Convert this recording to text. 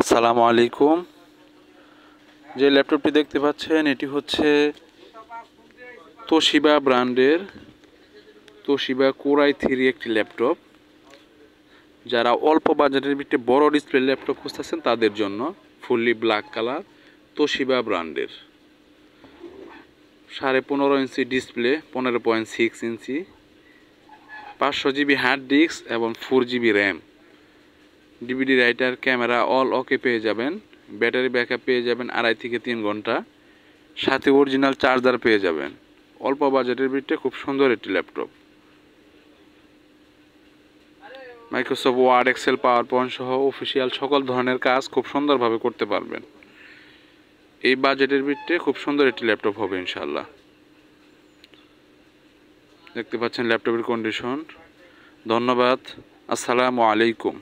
আসসালামু আলাইকুম। যে ল্যাপটপটি দেখতে পাচ্ছেন এটি হচ্ছে তোশিবা ব্র্যান্ডের তোশিবা কোর i3 একটি ল্যাপটপ। যারা অল্প বাজেটের ভিতরে বড় ডিসপ্লে ল্যাপটপ খুঁজতেছেন তাদের জন্য ফুললি ব্ল্যাক কালার তোশিবা ব্র্যান্ডের 15.5 ইঞ্চি ডিসপ্লে, 15.6 ইঞ্চি, 500 জিবি হার্ড ডিস্ক এবং 4 GB RAM, DVD writer, camera all ওকে পেয়ে যাবেন। ব্যাটারি ব্যাকআপ পেয়ে যাবেন 2.5 থেকে 3 ঘন্টা, সাথে অরিজিনাল চার্জার পেয়ে যাবেন। অল্প বাজেটের ভিতরে খুব সুন্দর একটি laptop. Microsoft Word, Excel, PowerPoint সহ অফিসিয়াল সকল ধরনের কাজ খুব সুন্দরভাবে করতে পারবেন। এই বাজেটের ভিতরে খুব সুন্দর একটি ল্যাপটপ হবে ইনশাআল্লাহ। দেখতে পাচ্ছেন ল্যাপটপের কন্ডিশন। ধন্যবাদ। আসসালামু আলাইকুম।